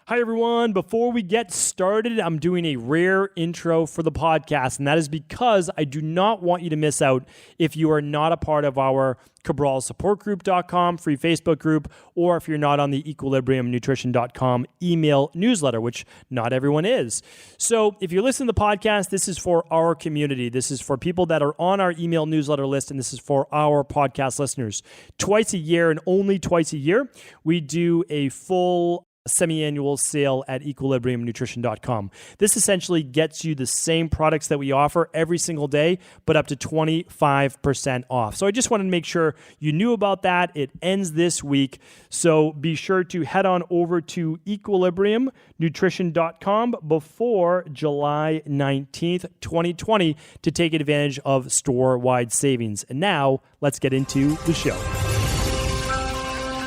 Hi, everyone. Before we get started, I'm doing a rare intro for the podcast, and that is because I do not want you to miss out if you are not a part of our cabralsupportgroup.com free Facebook group, or if you're not on the equilibriumnutrition.com email newsletter, which not everyone is. So if you listen to the podcast, this is for our community. This is for people that are on our email newsletter list, and this is for our podcast listeners. Twice a year, and only twice a year, we do a full semi-annual sale at equilibriumnutrition.com. This essentially gets you the same products that we offer every single day, but up to 25% off. So I just wanted to make sure you knew about that. It ends this week. So be sure to head on over to equilibriumnutrition.com before July 19th, 2020 to take advantage of store-wide savings. And now let's get into the show.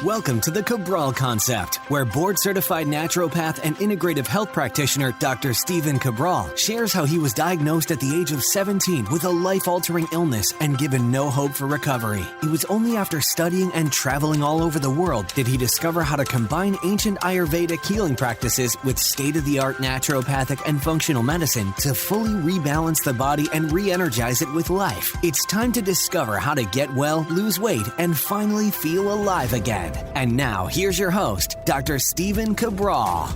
Welcome to the Cabral Concept, where board-certified naturopath and integrative health practitioner Dr. Stephen Cabral shares how he was diagnosed at the age of 17 with a life-altering illness and given no hope for recovery. It was only after studying and traveling all over the world did he discover how to combine ancient Ayurvedic healing practices with state-of-the-art naturopathic and functional medicine to fully rebalance the body and re-energize it with life. It's time to discover how to get well, lose weight, and finally feel alive again. And now, here's your host, Dr. Stephen Cabral.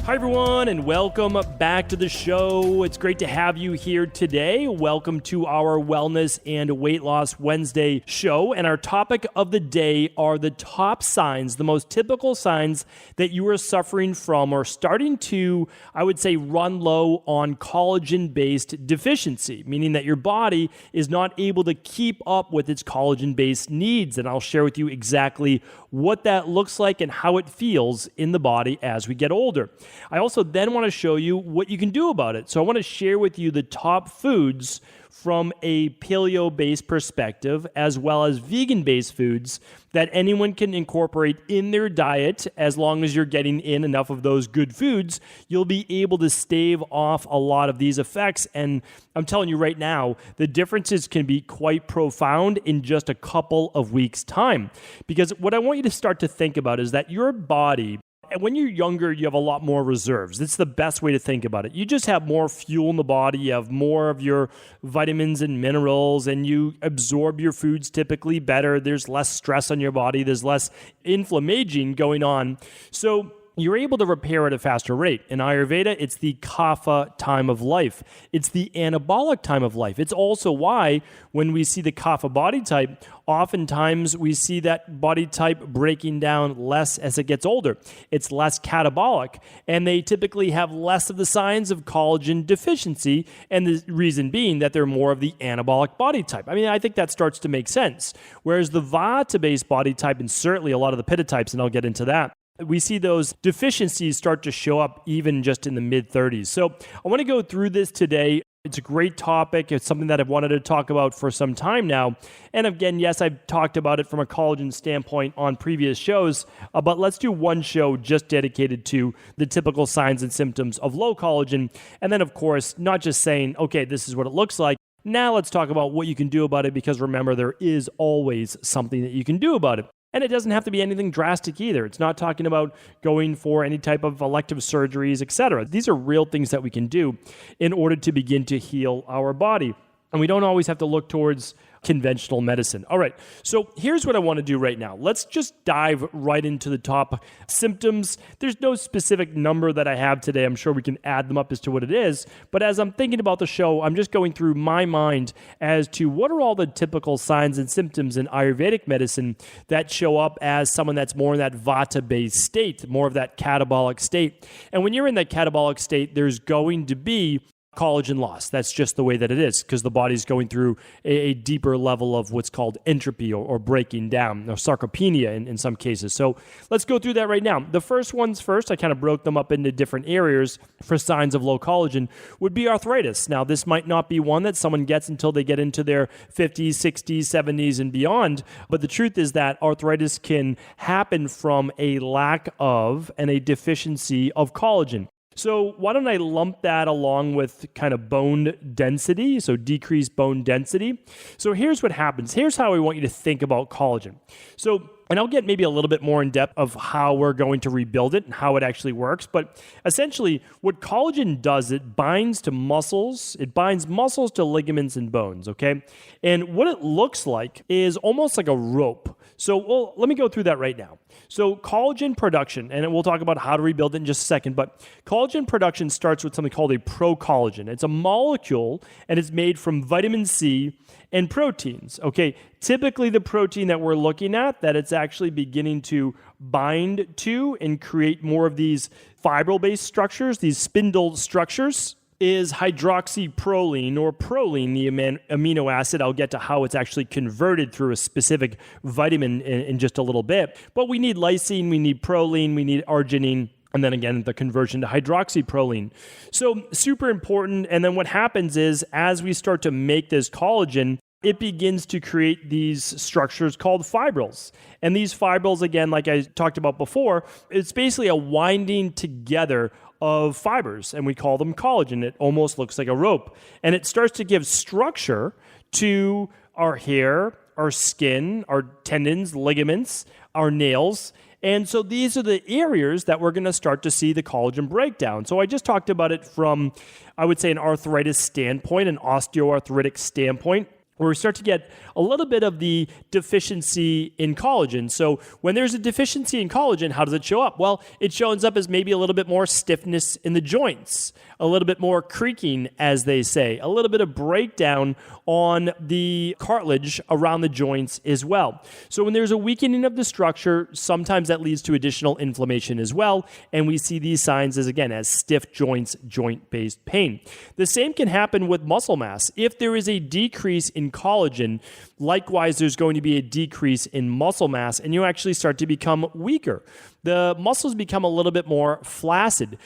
Hi, everyone, and welcome back to the show. It's great to have you here today. Welcome to our Wellness and Weight Loss Wednesday show. And our topic of the day are the top signs, the most typical signs that you are suffering from or starting to, I would say, run low on collagen-based deficiency, meaning that your body is not able to keep up with its collagen-based needs. And I'll share with you exactly what that looks like and how it feels in the body as we get older. I also then want to show you what you can do about it. So I want to share with you the top foods from a paleo-based perspective, as well as vegan-based foods that anyone can incorporate in their diet. As long as you're getting in enough of those good foods, you'll be able to stave off a lot of these effects. And I'm telling you right now, the differences can be quite profound in just a couple of weeks' time. Because what I want you to start to think about is that your body, and when you're younger, you have a lot more reserves. It's the best way to think about it. You just have more fuel in the body. You have more of your vitamins and minerals, and you absorb your foods typically better. There's less stress on your body. There's less inflammation going on. So you're able to repair at a faster rate. In Ayurveda, it's the kapha time of life. It's the anabolic time of life. It's also why when we see the kapha body type, oftentimes we see that body type breaking down less as it gets older. It's less catabolic, and they typically have less of the signs of collagen deficiency, and the reason being that they're more of the anabolic body type. I mean, I think that starts to make sense. Whereas the vata-based body type, and certainly a lot of the pitta types, and I'll get into that, we see those deficiencies start to show up even just in the mid-30s. So I want to go through this today. It's a great topic. It's something that I've wanted to talk about for some time now. And again, yes, I've talked about it from a collagen standpoint on previous shows, but let's do one show just dedicated to the typical signs and symptoms of low collagen. And then, of course, not just saying, okay, this is what it looks like. Now let's talk about what you can do about it, because remember, there is always something that you can do about it. And it doesn't have to be anything drastic either. It's not talking about going for any type of elective surgeries, etc. These are real things that we can do in order to begin to heal our body. And we don't always have to look towards conventional medicine. All right, so here's what I want to do right now. Let's just dive right into the top symptoms. There's no specific number that I have today. I'm sure we can add them up as to what it is. But as I'm thinking about the show, I'm just going through my mind as to what are all the typical signs and symptoms in Ayurvedic medicine that show up as someone that's more in that vata-based state, more of that catabolic state. And when you're in that catabolic state, there's going to be collagen loss. That's just the way that it is, because the body's going through a deeper level of what's called entropy or breaking down, or sarcopenia in some cases. So let's go through that right now. The first ones first, I kind of broke them up into different areas for signs of low collagen, would be arthritis. Now, this might not be one that someone gets until they get into their 50s, 60s, 70s, and beyond. But the truth is that arthritis can happen from a lack of and a deficiency of collagen. So why don't I lump that along with kind of bone density, so decreased bone density. So here's what happens. Here's how I want you to think about collagen. So And I'll get maybe a little bit more in depth of how we're going to rebuild it and how it actually works. But essentially, what collagen does, it binds to muscles. It binds muscles to ligaments and bones, okay? And what it looks like is almost like a rope. So let me go through that right now. So collagen production, and we'll talk about how to rebuild it in just a second, but collagen production starts with something called a procollagen. It's a molecule, and it's made from vitamin C and proteins, okay? Typically, the protein that we're looking at, that it's actually beginning to bind to and create more of these fibril-based structures, these spindle structures, is hydroxyproline or proline, the amino acid. I'll get to how it's actually converted through a specific vitamin in just a little bit. But we need lysine, we need proline, we need arginine, and then again, the conversion to hydroxyproline. So super important. And then what happens is as we start to make this collagen, it begins to create these structures called fibrils. And these fibrils, again, like I talked about before, it's basically a winding together of fibers, and we call them collagen. It almost looks like a rope. And it starts to give structure to our hair, our skin, our tendons, ligaments, our nails. And so these are the areas that we're going to start to see the collagen breakdown. So I just talked about it from, I would say, an arthritis standpoint, an osteoarthritic standpoint, where we start to get a little bit of the deficiency in collagen. So when there's a deficiency in collagen, how does it show up? Well, it shows up as maybe a little bit more stiffness in the joints, a little bit more creaking, as they say, a little bit of breakdown on the cartilage around the joints as well. So when there's a weakening of the structure, sometimes that leads to additional inflammation as well. And we see these signs as stiff joints, joint-based pain. The same can happen with muscle mass. If there is a decrease in collagen, likewise, there's going to be a decrease in muscle mass, and you actually start to become weaker. The muscles become a little bit more flaccid.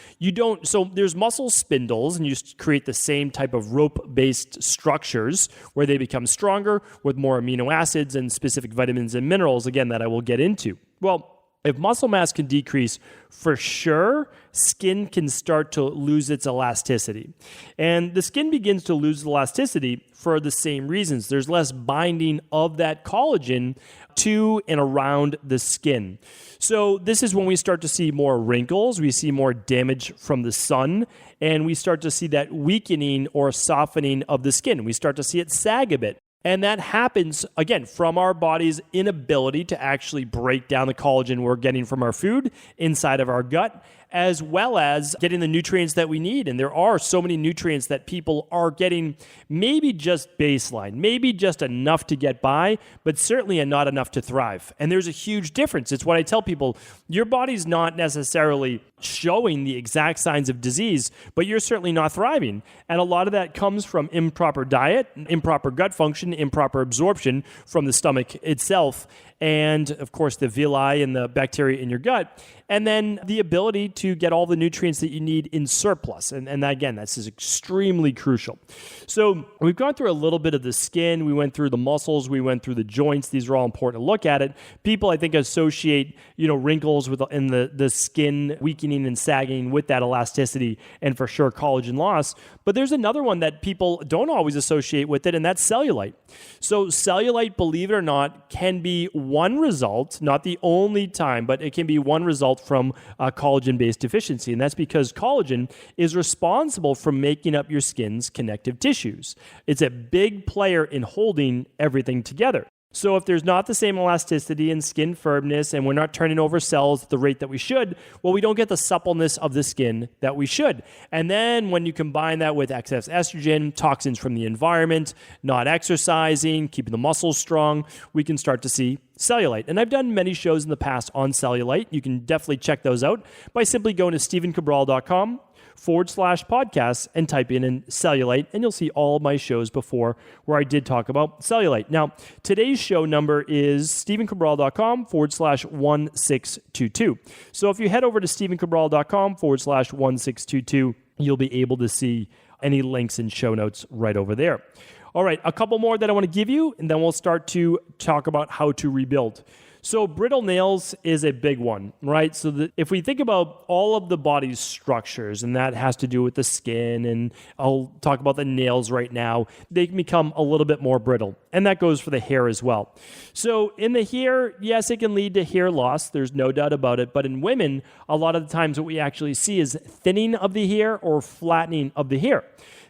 So there's muscle spindles, and you create the same type of rope-based structures where they become stronger with more amino acids and specific vitamins and minerals, again, that I will get into. Well, if muscle mass can decrease, for sure, skin can start to lose its elasticity. And the skin begins to lose elasticity for the same reasons. There's less binding of that collagen to and around the skin. So this is when we start to see more wrinkles, we see more damage from the sun, and we start to see that weakening or softening of the skin. We start to see it sag a bit. And that happens, again, from our body's inability to actually break down the collagen we're getting from our food inside of our gut, as well as getting the nutrients that we need. And there are so many nutrients that people are getting maybe just baseline, maybe just enough to get by, but certainly not enough to thrive. And there's a huge difference. It's what I tell people. Your body's not necessarily showing the exact signs of disease, but you're certainly not thriving. And a lot of that comes from improper diet, improper gut function, improper absorption from the stomach itself, and of course the villi and the bacteria in your gut, and then the ability to get all the nutrients that you need in surplus. And again, this is extremely crucial. So we've gone through a little bit of the skin, we went through the muscles, we went through the joints. These are all important to look at it. People, I think, associate wrinkles in the skin weakening and sagging with that elasticity and for sure collagen loss. But there's another one that people don't always associate with it, and that's cellulite. So cellulite, believe it or not, can be one result, not the only time, but it can be one result from a collagen-based deficiency. And that's because collagen is responsible for making up your skin's connective tissues. It's a big player in holding everything together. So if there's not the same elasticity and skin firmness, and we're not turning over cells at the rate that we should, well, we don't get the suppleness of the skin that we should. And then when you combine that with excess estrogen, toxins from the environment, not exercising, keeping the muscles strong, we can start to see cellulite. And I've done many shows in the past on cellulite. You can definitely check those out by simply going to stevencabral.com/podcasts and type in cellulite, and you'll see all of my shows before where I did talk about cellulite. Now, today's show number is stevencabral.com/1622. So if you head over to stevencabral.com/1622, you'll be able to see any links and show notes right over there. All right, a couple more that I want to give you, and then we'll start to talk about how to rebuild. So brittle nails is a big one, right? So if we think about all of the body's structures, and that has to do with the skin, and I'll talk about the nails right now, they can become a little bit more brittle. And that goes for the hair as well. So in the hair, yes, it can lead to hair loss. There's no doubt about it. But in women, a lot of the times what we actually see is thinning of the hair or flattening of the hair.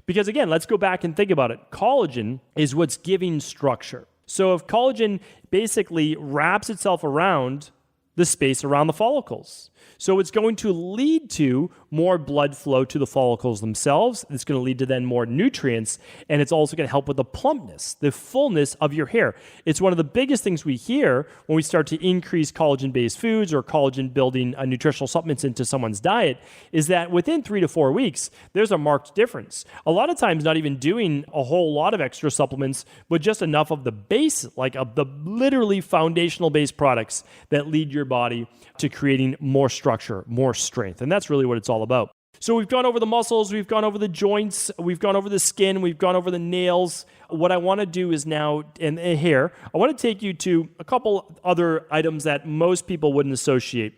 Because again, let's go back and think about it. Collagen is what's giving structure. So if collagen basically wraps itself around the space around the follicles, so it's going to lead to more blood flow to the follicles themselves. It's going to lead to then more nutrients, and it's also going to help with the plumpness, the fullness of your hair. It's one of the biggest things we hear when we start to increase collagen-based foods or collagen-building nutritional supplements into someone's diet, is that within 3 to 4 weeks, there's a marked difference. A lot of times not even doing a whole lot of extra supplements, but just enough of the base, like of the literally foundational-based products that lead your body to creating more structure, more strength. And that's really what it's all about. So we've gone over the muscles, we've gone over the joints, we've gone over the skin, we've gone over the nails. What I want to do is now, and hair, I want to take you to a couple other items that most people wouldn't associate.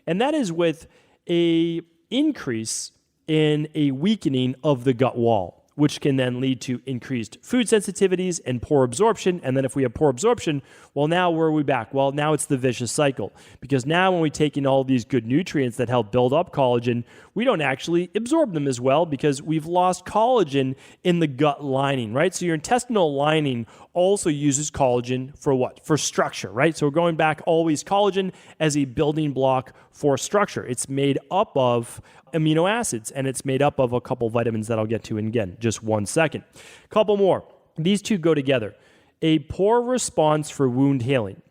And that is with a increase in a weakening of the gut wall, which can then lead to increased food sensitivities and poor absorption. And then if we have poor absorption, well, now where are we back? Well, now it's the vicious cycle. Because now when we take in all these good nutrients that help build up collagen, we don't actually absorb them as well because we've lost collagen in the gut lining, right? So your intestinal lining also uses collagen for what? For structure, right? So we're going back always collagen as a building block for structure. It's made up of amino acids, and it's made up of a couple vitamins that I'll get to in, again, just 1 second. Couple more. These two go together. A poor response for wound healing.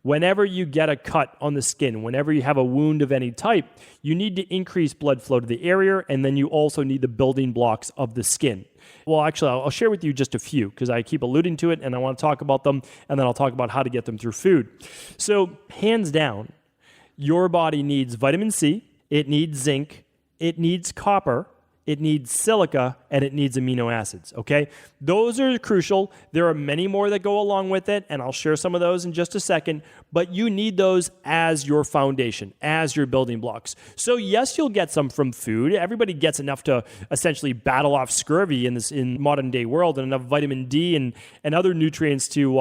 Whenever you get a cut on the skin, whenever you have a wound of any type, you need to increase blood flow to the area, and then you also need the building blocks of the skin. Well, actually, I'll share with you just a few because I keep alluding to it, and I want to talk about them, and then I'll talk about how to get them through food. So, hands down, your body needs vitamin C, it needs zinc, it needs copper, it needs silica, and it needs amino acids, okay? Those are crucial. There are many more that go along with it, and I'll share some of those in just a second, but you need those as your foundation, as your building blocks. So yes, you'll get some from food. Everybody gets enough to essentially battle off scurvy in modern day world, and enough vitamin D and other nutrients to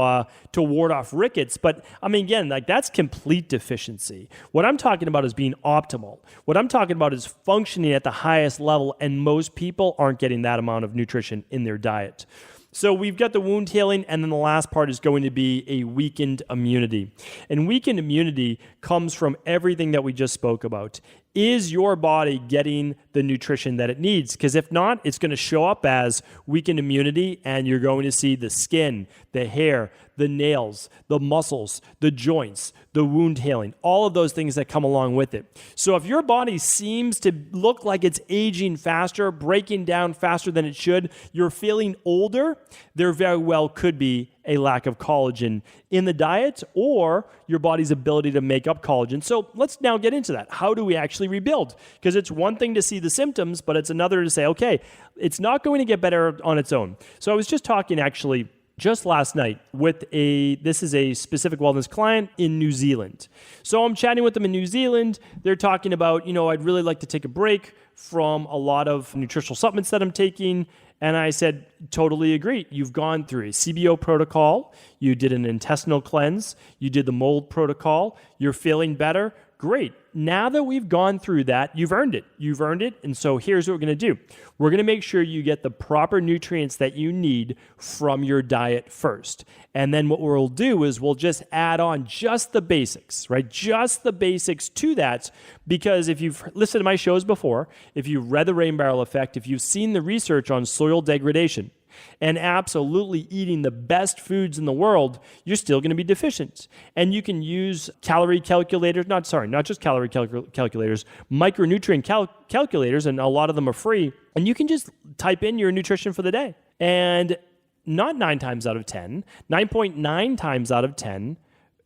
ward off rickets. But I mean, again, like that's complete deficiency. What I'm talking about is being optimal. What I'm talking about is functioning at the highest level, and most people aren't getting that amount of nutrition in their diet. So we've got the wound healing, and then the last part is going to be a weakened immunity. And weakened immunity comes from everything that we just spoke about. Is your body getting the nutrition that it needs? Because if not, it's going to show up as weakened immunity, and you're going to see the skin, the hair, the nails, the muscles, the joints, the wound healing, all of those things that come along with it. So if your body seems to look like it's aging faster, breaking down faster than it should, you're feeling older, there very well could be a lack of collagen in the diet or your body's ability to make up collagen. So let's now get into that. How do we actually rebuild? Because it's one thing to see the symptoms, but it's another to say, okay, it's not going to get better on its own. So I was just talking actually just last night with this is a specific wellness client in New Zealand. So I'm chatting with them in New Zealand. They're talking about, I'd really like to take a break from a lot of nutritional supplements that I'm taking. And I said, totally agree. You've gone through a CBO protocol. You did an intestinal cleanse. You did the mold protocol. You're feeling better. Great. Now that we've gone through that, you've earned it. You've earned it. And so here's what we're going to do. We're going to make sure you get the proper nutrients that you need from your diet first. And then what we'll do is we'll just add on just the basics, right? Just the basics to that. Because if you've listened to my shows before, if you've read the Rain Barrel Effect, if you've seen the research on soil degradation, and absolutely eating the best foods in the world, you're still going to be deficient. And you can use calorie calculators, not just calorie calculators, micronutrient calculators, and a lot of them are free. And you can just type in your nutrition for the day. And not 9 times out of 10, 9.9 times out of 10,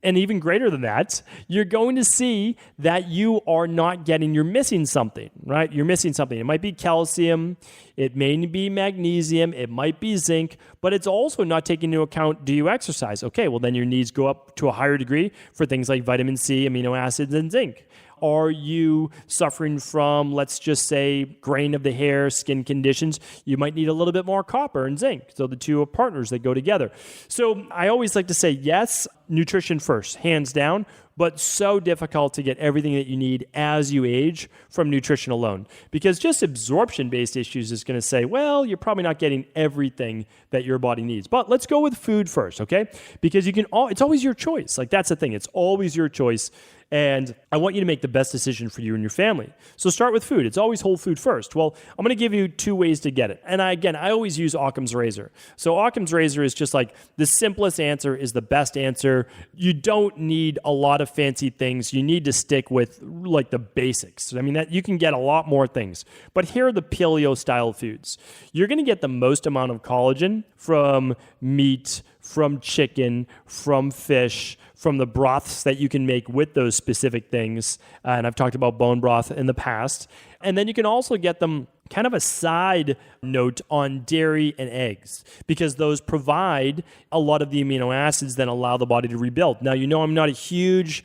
And even greater than that, you're going to see that you're missing something, right? You're missing something. It might be calcium, it may be magnesium, it might be zinc, but it's also not taking into account, do you exercise? Okay, well then your needs go up to a higher degree for things like vitamin C, amino acids, and zinc. Are you suffering from, let's just say, grain of the hair, skin conditions? You might need a little bit more copper and zinc. So the two are partners that go together. So I always like to say, yes, nutrition first, hands down, but so difficult to get everything that you need as you age from nutrition alone. Because just absorption-based issues is going to say, well, you're probably not getting everything that your body needs. But let's go with food first, okay? Because it's always your choice. Like, that's the thing. It's always your choice. And I want you to make the best decision for you and your family. So start with food. It's always whole food first. Well, I'm going to give you 2 ways to get it. And I always use Occam's razor. So Occam's razor is just like the simplest answer is the best answer. You don't need a lot of fancy things. You need to stick with like the basics. I mean, that you can get a lot more things. But here are the paleo style foods. You're going to get the most amount of collagen from meat, from chicken, from fish, from the broths that you can make with those specific things. And I've talked about bone broth in the past. And then you can also get them kind of a side note on dairy and eggs, because those provide a lot of the amino acids that allow the body to rebuild. Now, I'm not a huge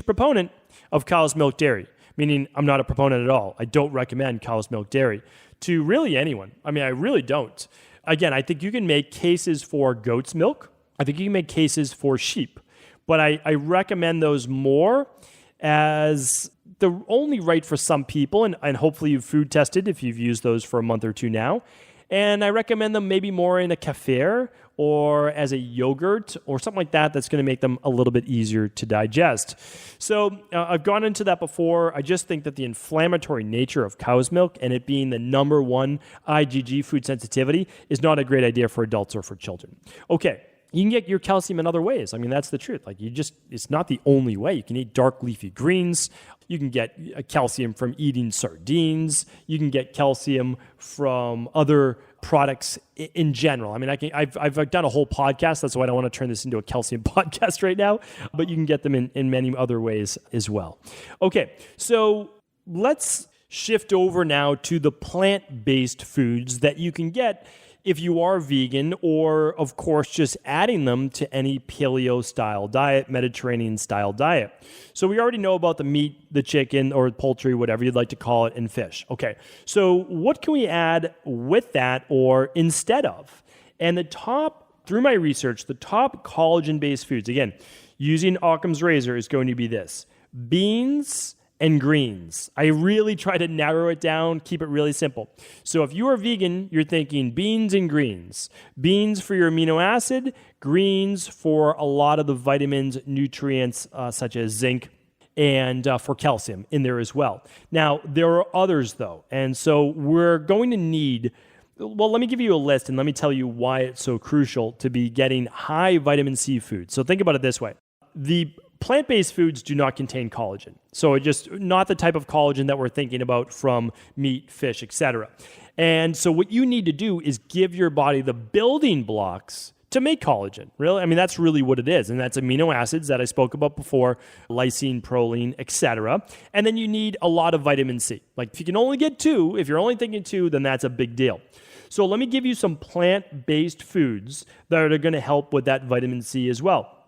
proponent of cow's milk dairy, meaning I'm not a proponent at all. I don't recommend cow's milk dairy to really anyone. I mean, I really don't. Again, I think you can make cases for goat's milk. I think you can make cases for sheep. But I recommend those more as they're only right for some people, and hopefully you've food tested if you've used those for a month or two now. And I recommend them maybe more in a kefir or as a yogurt or something like that that's going to make them a little bit easier to digest. So I've gone into that before. I just think that the inflammatory nature of cow's milk and it being the number one IgG food sensitivity is not a great idea for adults or for children. Okay. You can get your calcium in other ways. I mean, that's the truth. Like it's not the only way. You can eat dark leafy greens. You can get calcium from eating sardines. You can get calcium from other products in general. I mean, I've done a whole podcast. That's why I don't want to turn this into a calcium podcast right now. But you can get them in many other ways as well. Okay, so let's shift over now to the plant-based foods that you can get if you are vegan, or of course just adding them to any paleo style diet, Mediterranean style diet. So we already know about the meat, the chicken or poultry, whatever you'd like to call it, and fish. Okay, so what can we add with that or instead of? And through my research, the top collagen-based foods, again, using Occam's razor, is going to be this: beans and greens. I really try to narrow it down, keep it really simple. So if you are vegan, you're thinking beans and greens. Beans for your amino acid, greens for a lot of the vitamins, nutrients, such as zinc, and for calcium in there as well. Now, there are others though. And so we're going to need, well, let me give you a list and let me tell you why it's so crucial to be getting high vitamin C foods. So think about it this way. The plant-based foods do not contain collagen. So it's just not the type of collagen that we're thinking about from meat, fish, etc. And so what you need to do is give your body the building blocks to make collagen. Really? I mean, that's really what it is. And that's amino acids that I spoke about before, lysine, proline, etc. And then you need a lot of vitamin C. Like if you can only get 2, if you're only thinking 2, then that's a big deal. So let me give you some plant-based foods that are going to help with that vitamin C as well.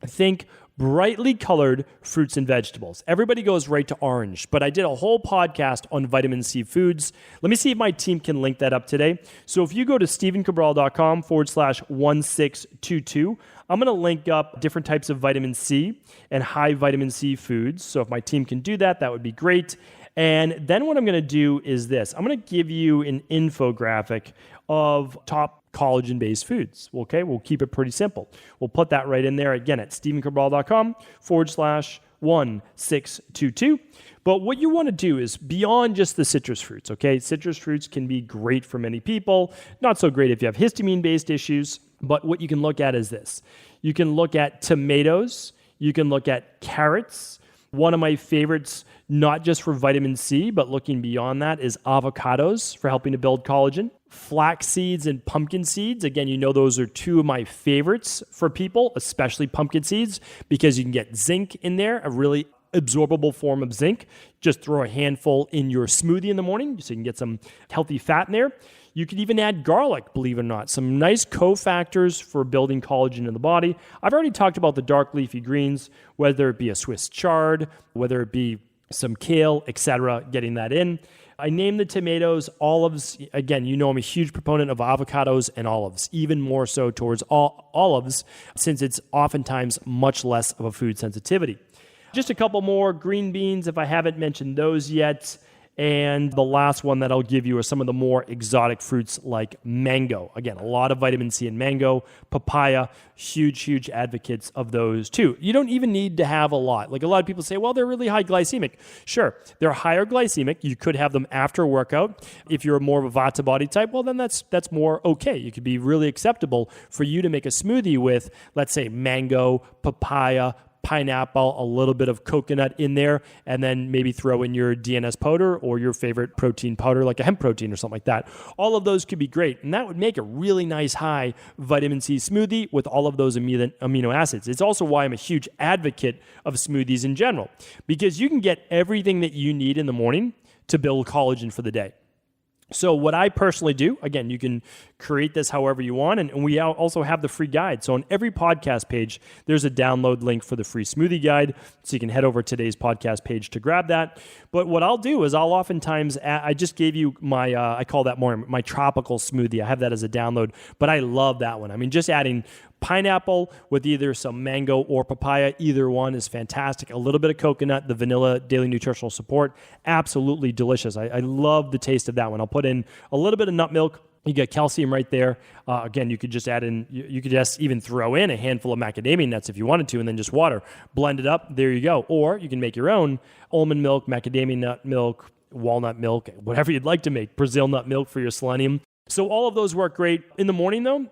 Think brightly colored fruits and vegetables. Everybody goes right to orange, but I did a whole podcast on vitamin C foods. Let me see if my team can link that up today. So if you go to stevencabral.com/1622, I'm going to link up different types of vitamin C and high vitamin C foods. So if my team can do that, that would be great. And then what I'm going to do is this. I'm going to give you an infographic of top collagen-based foods. Okay, we'll keep it pretty simple. We'll put that right in there again at stevencabral.com/1622. But what you want to do is beyond just the citrus fruits, okay? Citrus fruits can be great for many people, not so great if you have histamine-based issues. But what you can look at is this. You can look at tomatoes. You can look at carrots. One of my favorites, not just for vitamin C, but looking beyond that, is avocados for helping to build collagen. Flax seeds and pumpkin seeds. Again, you know those are two of my favorites for people, especially pumpkin seeds, because you can get zinc in there, a really absorbable form of zinc. Just throw a handful in your smoothie in the morning so you can get some healthy fat in there. You could even add garlic, believe it or not. Some nice cofactors for building collagen in the body. I've already talked about the dark leafy greens, whether it be a Swiss chard, whether it be some kale, etc., getting that in. I named the tomatoes, olives. Again, you know I'm a huge proponent of avocados and olives, even more so towards olives, since it's oftentimes much less of a food sensitivity. Just a couple more green beans, if I haven't mentioned those yet. And the last one that I'll give you are some of the more exotic fruits like mango. Again, a lot of vitamin C in mango, papaya, huge advocates of those too. You don't even need to have a lot. Like a lot of people say, well, they're really high glycemic. Sure, they're higher glycemic. You could have them after a workout. If you're more of a Vata body type, well, then that's more okay. It could be really acceptable for you to make a smoothie with, let's say, mango, papaya, pineapple, a little bit of coconut in there, and then maybe throw in your DNS powder or your favorite protein powder, like a hemp protein or something like that. All of those could be great, and that would make a really nice high vitamin C smoothie with all of those amino acids. It's also why I'm a huge advocate of smoothies in general, because you can get everything that you need in the morning to build collagen for the day. So what I personally do, again, you can create this however you want, and we also have the free guide. So on every podcast page, there's a download link for the free smoothie guide, so you can head over to today's podcast page to grab that. But what I'll do is I'll oftentimes, I just gave you my, I call that more my tropical smoothie. I have that as a download, but I love that one. I mean, just adding pineapple with either some mango or papaya, either one is fantastic. A little bit of coconut, the vanilla daily nutritional support, absolutely delicious. I love the taste of that one. I'll put in a little bit of nut milk. You get calcium right there. Again, you could just add in, you could just even throw in a handful of macadamia nuts if you wanted to, and then just water. Blend it up, there you go. Or you can make your own almond milk, macadamia nut milk, walnut milk, whatever you'd like to make, Brazil nut milk for your selenium. So all of those work great. In the morning though,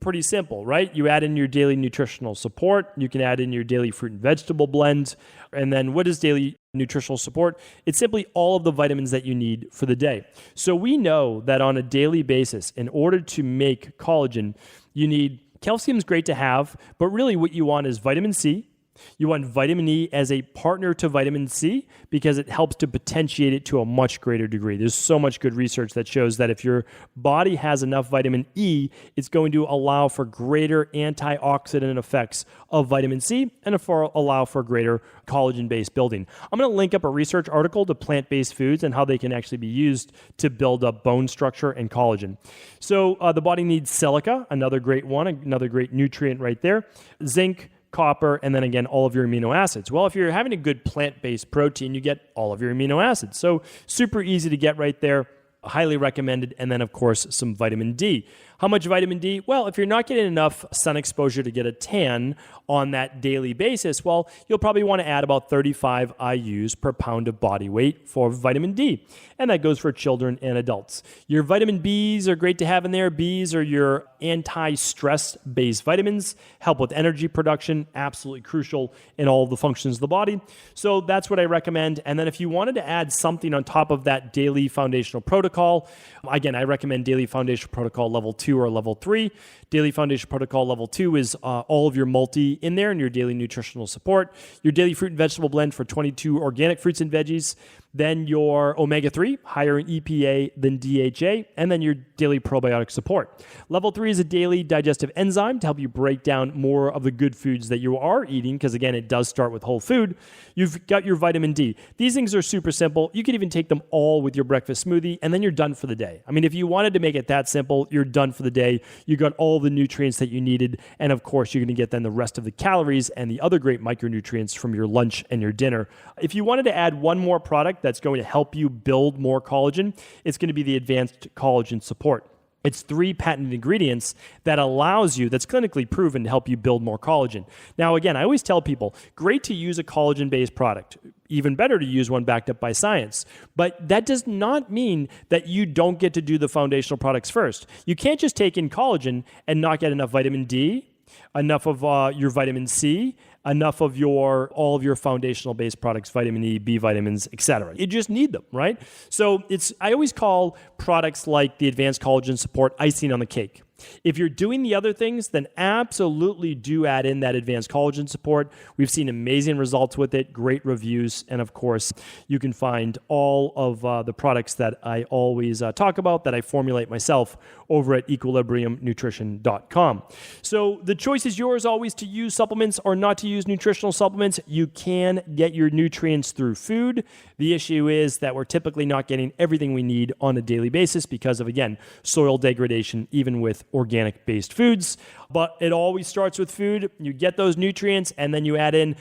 pretty simple, right? You add in your daily nutritional support. You can add in your daily fruit and vegetable blend. And then what is daily nutritional support? It's simply all of the vitamins that you need for the day. So we know that on a daily basis, in order to make collagen, you need calcium is great to have, but really what you want is vitamin C. You want vitamin E as a partner to vitamin C because it helps to potentiate it to a much greater degree. There's so much good research that shows that if your body has enough vitamin E, it's going to allow for greater antioxidant effects of vitamin C and allow for greater collagen-based building. I'm going to link up a research article to plant-based foods and how they can actually be used to build up bone structure and collagen. So the body needs silica, another great one, another great nutrient right there, zinc, copper, and then again, all of your amino acids. Well, if you're having a good plant-based protein, you get all of your amino acids. So super easy to get right there, highly recommended. And then of course, some vitamin D. How much vitamin D? Well, if you're not getting enough sun exposure to get a tan on that daily basis, well, you'll probably want to add about 35 IUs per pound of body weight for vitamin D. And that goes for children and adults. Your vitamin Bs are great to have in there. Bs are your anti-stress based vitamins, help with energy production, absolutely crucial in all of the functions of the body. So that's what I recommend. And then if you wanted to add something on top of that daily foundational protocol, again, I recommend daily foundational protocol level 2 or level 3. Daily foundation protocol level 2 is all of your multi in there and your daily nutritional support, your daily fruit and vegetable blend for 22 organic fruits and veggies, then your omega-3, higher in EPA than DHA, and then your daily probiotic support. Level 3 is a daily digestive enzyme to help you break down more of the good foods that you are eating, because again, it does start with whole food. You've got your vitamin D. These things are super simple. You can even take them all with your breakfast smoothie, and then you're done for the day. I mean, if you wanted to make it that simple, you're done for the day. You got all the nutrients that you needed, and of course, you're going to get then the rest of the calories and the other great micronutrients from your lunch and your dinner. If you wanted to add one more product that's going to help you build more collagen, it's going to be the advanced collagen support. It's 3 patented ingredients that allows you, that's clinically proven to help you build more collagen. Now, again, I always tell people, great to use a collagen-based product. Even better to use one backed up by science. But that does not mean that you don't get to do the foundational products first. You can't just take in collagen and not get enough vitamin D, enough of your vitamin C, enough of all of your foundational based products, vitamin E, B vitamins, etc. You just need them, right? So I always call products like the Advanced Collagen Support icing on the cake. If you're doing the other things, then absolutely do add in that Advanced Collagen Support. We've seen amazing results with it, great reviews, and of course, you can find all of the products that I always talk about that I formulate myself over at equilibriumnutrition.com. So the choice is yours always to use supplements or not to use nutritional supplements. You can get your nutrients through food. The issue is that we're typically not getting everything we need on a daily basis because of, again, soil degradation, even with organic-based foods. But it always starts with food. You get those nutrients, and then you add in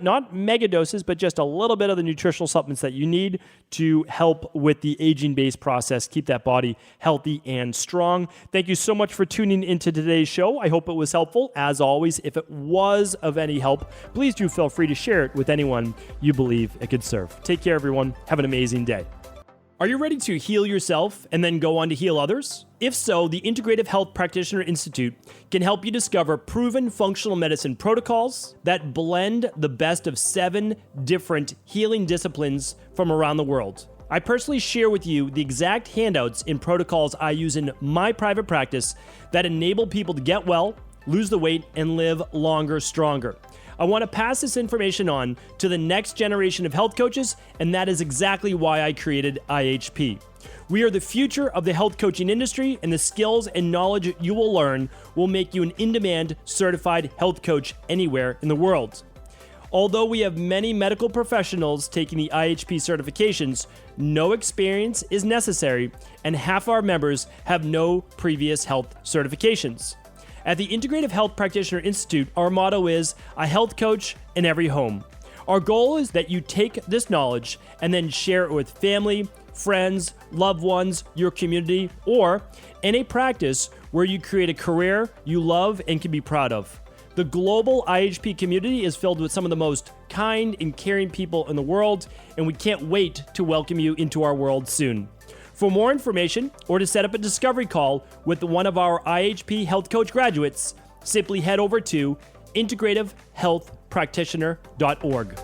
not mega doses, but just a little bit of the nutritional supplements that you need to help with the aging-based process, keep that body healthy and strong. Thank you so much for tuning into today's show. I hope it was helpful. As always, if it was of any help, please do feel free to share it with anyone you believe it could serve. Take care, everyone. Have an amazing day. Are you ready to heal yourself and then go on to heal others? If so, the Integrative Health Practitioner Institute can help you discover proven functional medicine protocols that blend the best of 7 different healing disciplines from around the world. I personally share with you the exact handouts and protocols I use in my private practice that enable people to get well, lose the weight, and live longer, stronger. I want to pass this information on to the next generation of health coaches, and that is exactly why I created IHP. We are the future of the health coaching industry, and the skills and knowledge you will learn will make you an in-demand certified health coach anywhere in the world. Although we have many medical professionals taking the IHP certifications, no experience is necessary, and half our members have no previous health certifications. At the Integrative Health Practitioner Institute, our motto is a health coach in every home. Our goal is that you take this knowledge and then share it with family, friends, loved ones, your community, or in a practice where you create a career you love and can be proud of. The global IHP community is filled with some of the most kind and caring people in the world, and we can't wait to welcome you into our world soon. For more information or to set up a discovery call with one of our IHP Health Coach graduates, simply head over to integrativehealthpractitioner.org.